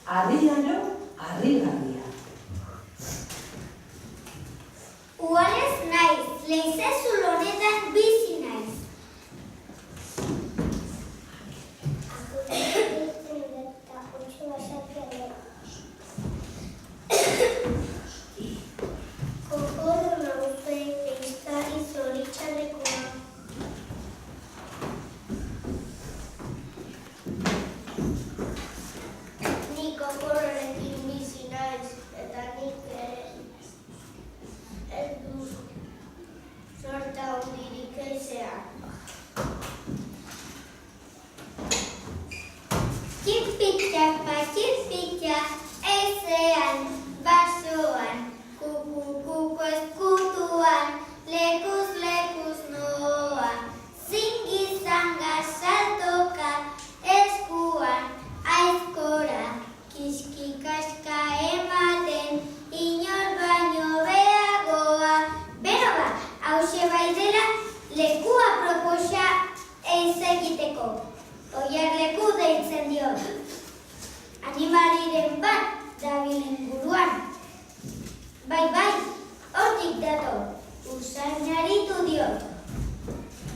Harriaro, harrigarria. Ugalez naiz, leize zulo honetan bizi naiz. Kokoro naute eiztari zoritxarrekoa. Ni kokororekin bizi naiz, eta nik ez du sorta hondirik ezean. Txipitxa, ezean, basoan, kuku eskutuan, lekuz noa, zingizanga saltoka, eskuan, aizkora, kiskikaska ematen, inor baino beagoa. Bero ba, hause bai dela, lekua proposa ez egiteko. Oiar leku deitzen diot. Animaliren bat dabil inguruan. Bai, hortik dator, usainaritu diot.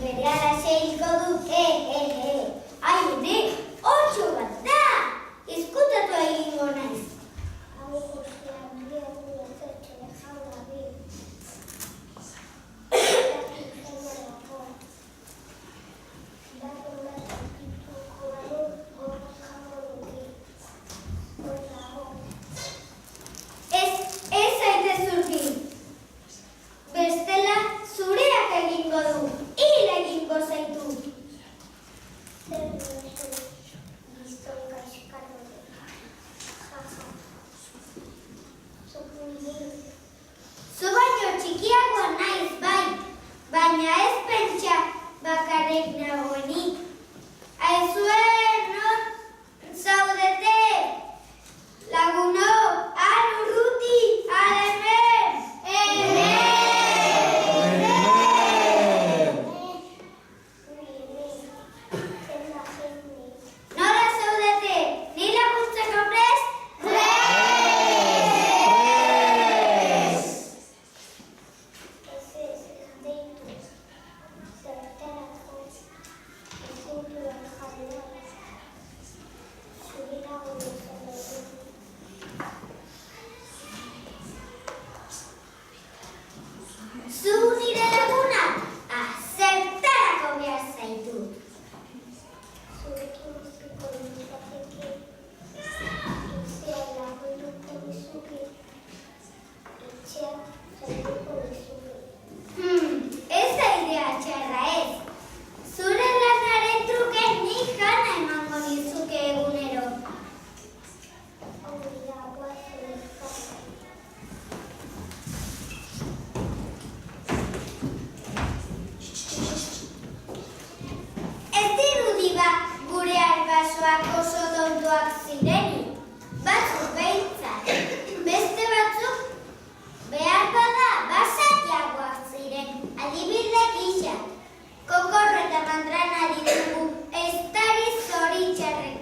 Berehala seilko du, Aire, 8 bat da! Izkutatu egingo naiz. Ez zaite zurgin. Bestela zureak egingo du, hil egingo zaitu. Zu baino txikiagoa naiz bai, baina ez pentsa bakarrik nagoenik. Aizue, non zaudete? Lagunok, han urruti, hemen! Nola zaudete? Ni laguntzeko prest? Zu nire laguna, zertarako behar zaitu. Zurekin biziko litzateke, etxea lagunduko dizuke, etxea zaituko dizuke. Ez da idea txarra ez. Zure lanaren truke nik jana emango dizuke egunero. Gure arbasoak oso tontoak zirenik, batzuk behintzat. Beste batzuk behar bada basatiagoak ziren, adibide gisa. Kokorro eta mandrana ditugu eiztari zoritxarrek.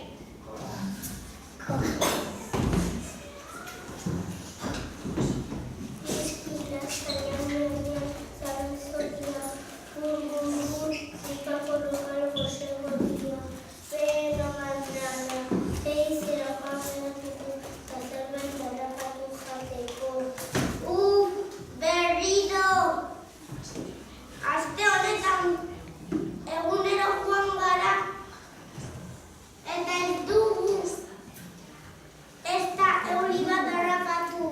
Aste honetan egunero joan gara eta ez dugu ez da euri bat harrapatu.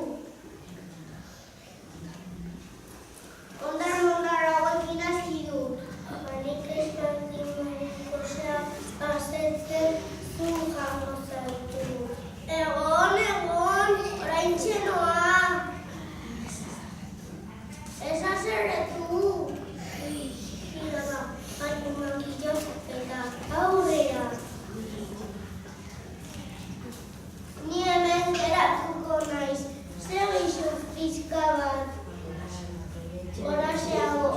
Ondar hauekin hasi du. Manik ez berdin asetzen zu jango zaitu. Egon, oraintxe noa. Ez azerretu. Eta aurrera. Ni hemen geratuko naiz, segixo pizka bat. Horaxeago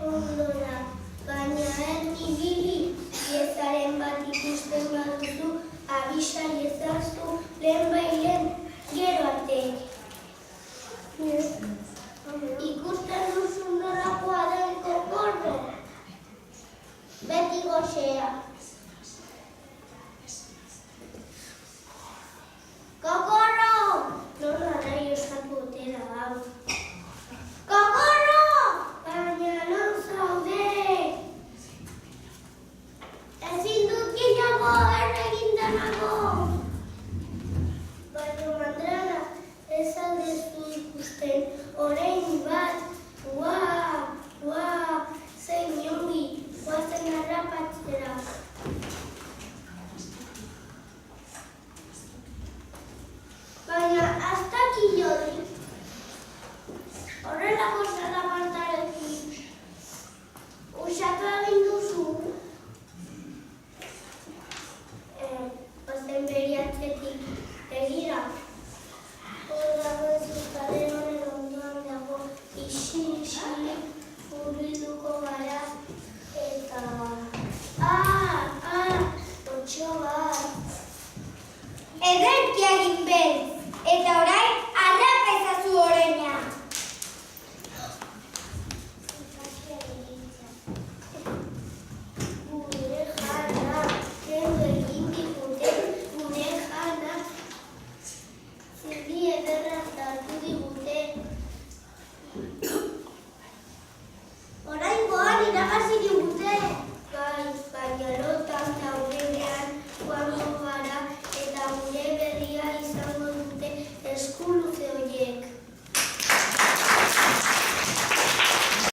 ondora, baina ibili piezaren bat ikusten baduzu, abisa iezazu lehenbailen gero arte. Ikusten duzu nolakoa den kokorro? Beti goxea. Kokorro! Nola nahi osatu otera hau. Kokorro! Baina non zaude? Ezin dut gehiago egin denago. Baina mandrana ez aldezu ikusten orain bat. Zein ongi, guazen harrapatzera. Baina aztaki jodi. Horrelako zalapartarekin usatu egin duzu. Ozen beriatzetik egira. Hor dago zuzkade honen ondoan dago isi hurbilduko gara eta